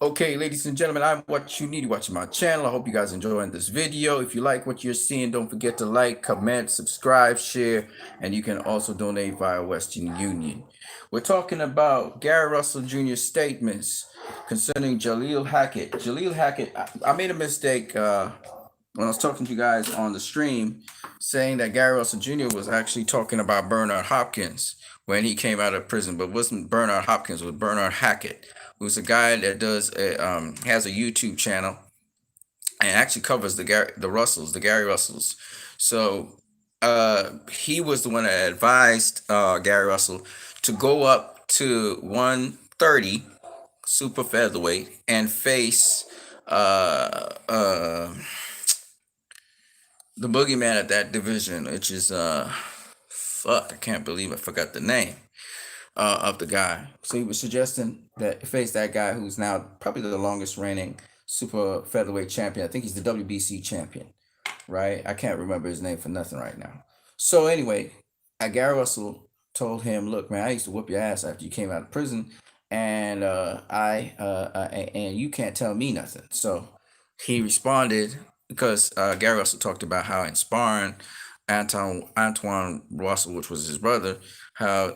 Okay, ladies and gentlemen, I'm what you need watching my channel. I hope you guys enjoying this video. If you like what you're seeing, don't forget to like, comment, subscribe, share, and you can also donate via Western Union. We're talking about Gary Russell Jr.'s statements concerning Jalil Hackett. Jalil Hackett, I made a mistake when I was talking to you guys on the stream, saying that Gary Russell Jr. was actually talking about Bernard Hopkins when he came out of prison, but wasn't Bernard Hopkins, it was Bernard Hackett, who's a guy that has a YouTube channel and actually covers the Gary Russells. So he was the one that advised Gary Russell to go up to 130 super featherweight and face uh, uh, the boogeyman at that division, which is fuck, I can't believe I forgot the name of the guy. So he was suggesting that face that guy who's now probably the longest reigning super featherweight champion. I think he's the WBC champion, right? I can't remember his name for nothing right now. So anyway, Gary Russell told him, "Look, man, I used to whoop your ass after you came out of prison, and and you can't tell me nothing." So he responded because Gary Russell talked about how in sparring, Antoine Russell, which was his brother, how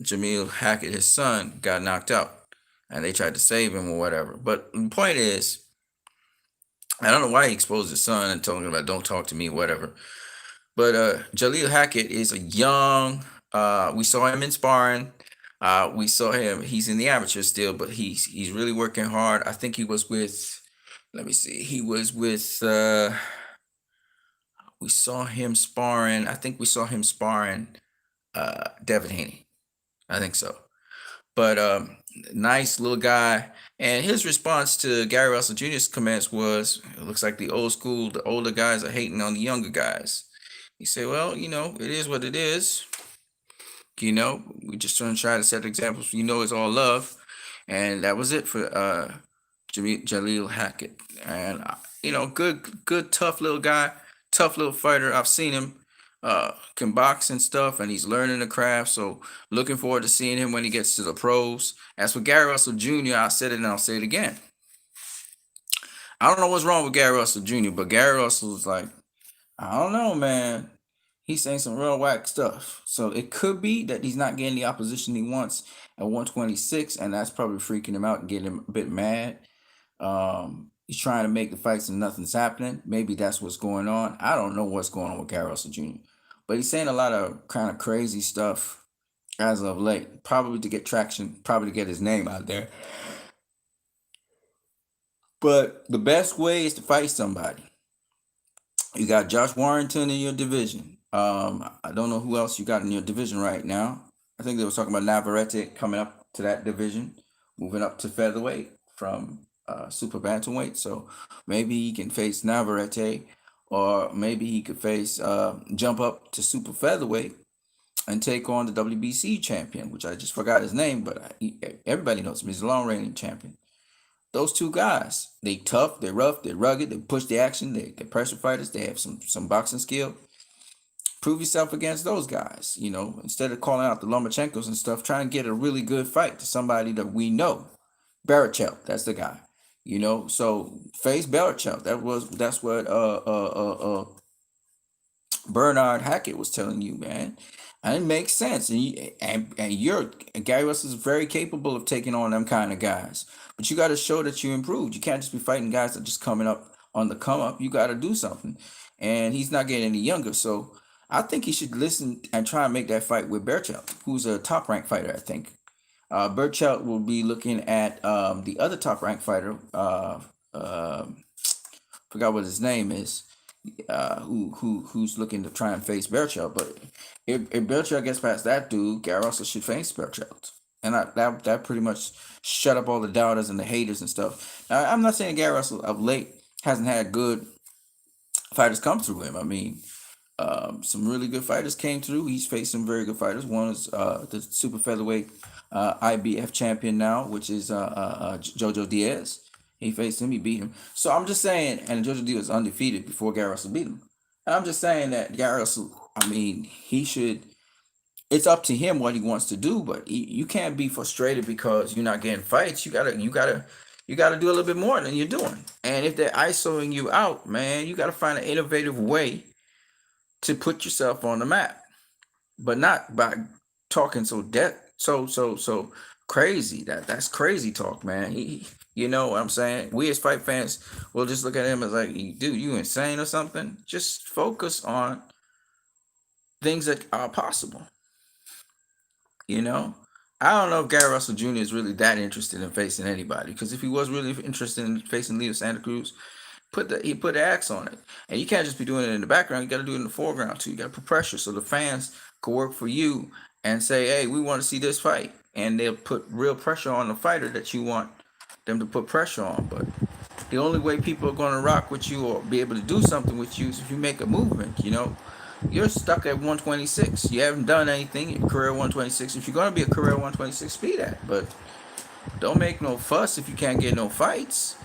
Jamil Hackett, his son, got knocked out, and they tried to save him or whatever. But the point is, I don't know why he exposed his son and told him about don't talk to me, whatever. But Jalil Hackett is a young. We saw him in sparring. We saw him. He's in the amateur still, but he's really working hard. I think he was with. Let me see. He was with. We saw him sparring. I think we saw him sparring Devin Haney. I think so. But nice little guy. And his response to Gary Russell Jr.'s comments was, "It looks like the old school, the older guys are hating on the younger guys." He said, "Well, it is what it is. We just try to set examples. It's all love." And that was it for Jalil Hackett. And good, tough little guy, tough little fighter. I've seen him can box and stuff, and he's learning the craft. So looking forward to seeing him when he gets to the pros. As for Gary Russell Jr., I said it and I'll say it again. I don't know what's wrong with Gary Russell Jr., but Gary Russell's like, I don't know, man. He's saying some real whack stuff. So it could be that he's not getting the opposition he wants at 126, and that's probably freaking him out and getting him a bit mad. He's trying to make the fights and nothing's happening. Maybe that's what's going on. I don't know what's going on with Gary Russell Jr. But he's saying a lot of kind of crazy stuff as of late, probably to get traction, probably to get his name out there. But the best way is to fight somebody. You got Josh Warrington in your division. I don't know who else you got in your division right now. I think they were talking about Navarrete coming up to that division, moving up to featherweight from super bantamweight. So maybe he can face Navarrete, or maybe he could face jump up to super featherweight and take on the WBC champion, which I just forgot his name, but everybody knows him. He's a long reigning champion. Those two guys, they tough, they're rough, they're rugged, they push the action, they're pressure fighters, they have some boxing skill. Prove yourself against those guys, instead of calling out the Lomachenkos and stuff, try and get a really good fight to somebody that we know. Barichel, that's the guy. So face Barichel. That's what Bernard Hackett was telling you, man. And it makes sense. And Gary Russell is very capable of taking on them kind of guys. But you got to show that you improved. You can't just be fighting guys that are just coming up on the come up. You got to do something. And he's not getting any younger. So I think he should listen and try and make that fight with Berchelt, who's a top ranked fighter, I think. Berchelt will be looking at the other top ranked fighter. Forgot what his name is. Who's looking to try and face Berchelt. But if Berchelt gets past that dude, Gary Russell should face Berchelt. And that pretty much shut up all the doubters and the haters and stuff. Now, I'm not saying Gary Russell of late hasn't had good fighters come through him. I mean, some really good fighters came through. He's faced some very good fighters. One is the super featherweight IBF champion now, which is Jojo Diaz. He faced him. He beat him. So I'm just saying, and Jojo Diaz was undefeated before Gary Russell beat him. And I'm just saying that Gary Russell, I mean, he should. It's up to him what he wants to do, but you can't be frustrated because you're not getting fights. You gotta You got to do a little bit more than you're doing. And if they're isolating you out, man, you got to find an innovative way to put yourself on the map, but not by talking so crazy. That's crazy talk, man. You know what I'm saying? We as fight fans will just look at him as like, dude, you insane or something? Just focus on things that are possible. You know, I don't know if Gary Russell Jr. is really that interested in facing anybody. Because if he was really interested in facing Leo Santa Cruz, he put the axe on it. And you can't just be doing it in the background. You got to do it in the foreground too. You got to put pressure so the fans can work for you and say, hey, we want to see this fight, and they'll put real pressure on the fighter that you want them to put pressure on. But the only way people are going to rock with you or be able to do something with you is if you make a movement. You know, you're stuck at 126. You haven't done anything. Your career 126. If you're going to be a career 126, be that. But don't make no fuss if you can't get no fights.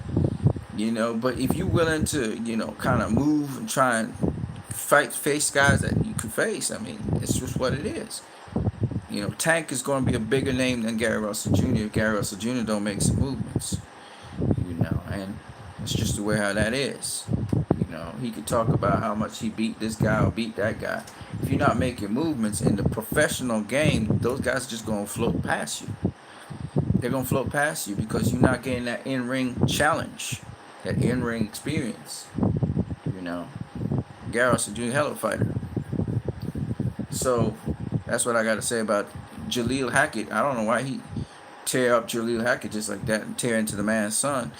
You know, but if you're willing to, you know, kind of move and try and face guys that you can face, I mean, it's just what it is. You know, Tank is going to be a bigger name than Gary Russell Jr. if Gary Russell Jr. don't make some movements. You know, and it's just the way how that is. You know, he could talk about how much he beat this guy or beat that guy. If you're not making movements in the professional game, those guys are just going to float past you. They're going to float past you because you're not getting that in-ring challenge, that in-ring experience. You know, Gary Russell Jr. hell of a fighter. So that's what I got to say about Jalil Hackett. I don't know why he tear up Jalil Hackett just like that and tear into the man's son.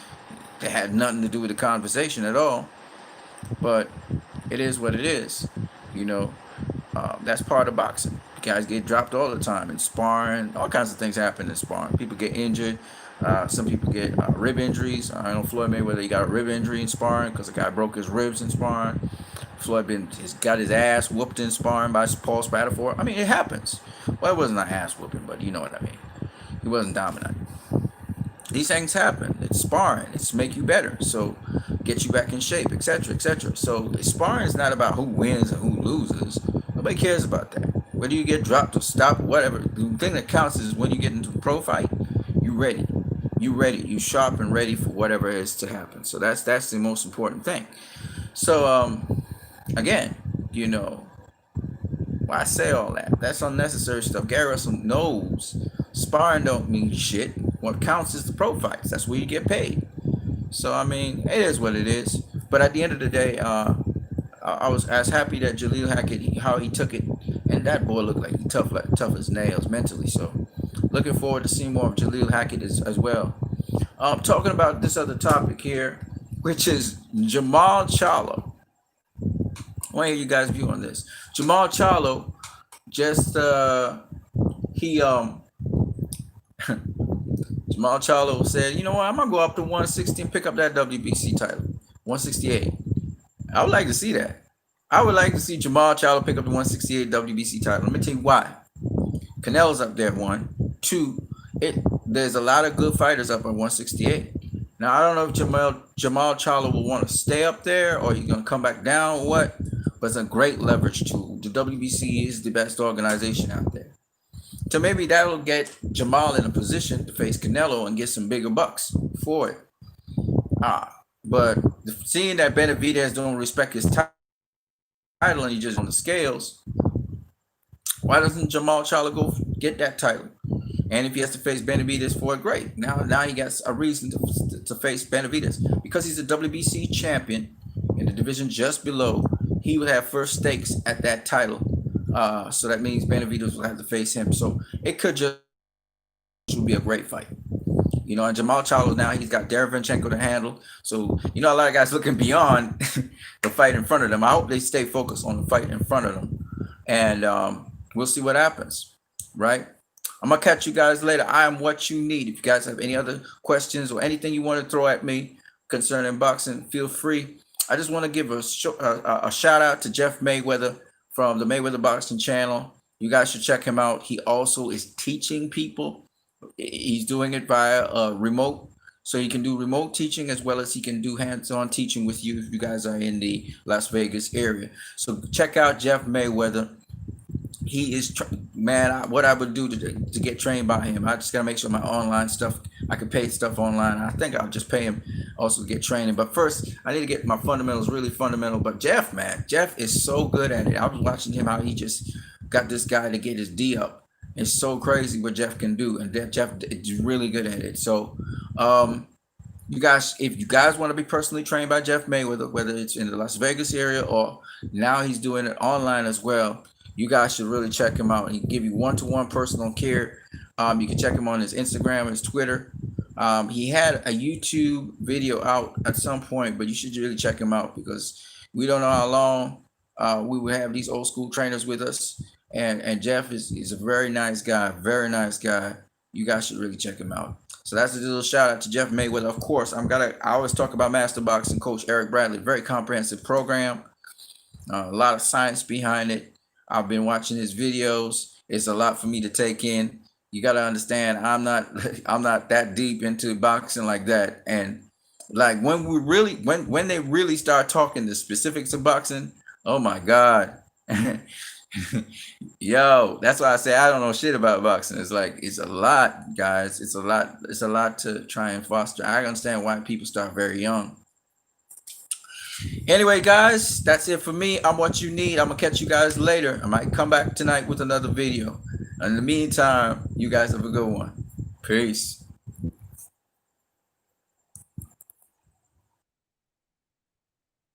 They had nothing to do with the conversation at all. But it is what it is. You know, that's part of boxing. Guys get dropped all the time in sparring. All kinds of things happen in sparring. People get injured. Some people get rib injuries. I know Floyd Mayweather, he got a rib injury in sparring because the guy broke his ribs in sparring. Floyd got his ass whooped in sparring by Paul Spatafore. I mean, it happens. Well, it wasn't an ass whooping, but you know what I mean. He wasn't dominant. These things happen. It's sparring. It's make you better. So get you back in shape, etc., etc. So sparring is not about who wins and who loses. Nobody cares about that. Whether you get dropped or stopped, whatever. The thing that counts is when you get into a pro fight, you ready. You ready. You sharp and ready for whatever is to happen. So that's the most important thing. So again, you know, why I say all that? That's unnecessary stuff. Gary Russell knows sparring don't mean shit. What counts is the pro fights. That's where you get paid. So I mean, it is what it is. But at the end of the day, I was as happy that Jalil Hackett, how he took it, and that boy looked like tough as nails mentally. So looking forward to seeing more of Jalil Hackett as well. Talking about this other topic here, which is Jamal Charlo. I want to hear you guys' view on this. Jamal Charlo just Jamal Charlo said, you know what, I'm gonna go up to 160 and pick up that WBC title, 168. I would like to see that. I would like to see Jamal Charlo pick up the 168 WBC title. Let me tell you why. Canelo's up there, 1. 2, there's a lot of good fighters up at 168. Now I don't know if Jamal Charlo will want to stay up there or he's gonna come back down or what, but it's a great leverage tool. The WBC is the best organization out there. So maybe that'll get Jamal in a position to face Canelo and get some bigger bucks for it. But seeing that Benavidez don't respect his title and he just on the scales, why doesn't Jamal Charlo go get that title? And if he has to face Benavidez for it, great. Now he got a reason to face Benavidez because he's a WBC champion in the division just below. He would have first stakes at that title. So that means Benavidez will have to face him. So it could just be a great fight. You know, and Jamal Charlo now, he's got Derevyanchenko to handle. So, you know, a lot of guys looking beyond the fight in front of them. I hope they stay focused on the fight in front of them. And we'll see what happens, right? I'm going to catch you guys later. I am what you need. If you guys have any other questions or anything you want to throw at me concerning boxing, feel free. I just want to give a shout out to Jeff Mayweather from the Mayweather Boxing channel. You guys should check him out. He also is teaching people. He's doing it via remote. So he can do remote teaching as well as he can do hands-on teaching with you if you guys are in the Las Vegas area. So check out Jeff Mayweather. He is, what I would do to get trained by him. I just got to make sure my online stuff, I could pay stuff online. I think I'll just pay him also to get training. But first, I need to get my fundamentals really fundamental. But Jeff, man, Jeff is so good at it. I was watching him how he just got this guy to get his D up. It's so crazy what Jeff can do, and Jeff is really good at it. So, you guys, if you guys want to be personally trained by Jeff Mayweather, whether it's in the Las Vegas area or now he's doing it online as well, you guys should really check him out. He can give you one-to-one personal care. You can check him on his Instagram, his Twitter. He had a YouTube video out at some point, but you should really check him out because we don't know how long we will have these old school trainers with us. And Jeff is a very nice guy, very nice guy. You guys should really check him out. So that's a little shout out to Jeff Mayweather. Of course, I always talk about Master Boxing Coach Eric Bradley. Very comprehensive program, a lot of science behind it. I've been watching his videos. It's a lot for me to take in. You got to understand, I'm not that deep into boxing like that. And like when they really start talking the specifics of boxing, oh my God. Yo, that's why I say I don't know shit about boxing. It's like it's a lot, guys. It's a lot to try and foster. I understand why people start very young. Anyway, guys, that's it for me. I'm what you need. I'm gonna catch you guys later. I might come back tonight with another video. In the meantime, you guys have a good one. Peace.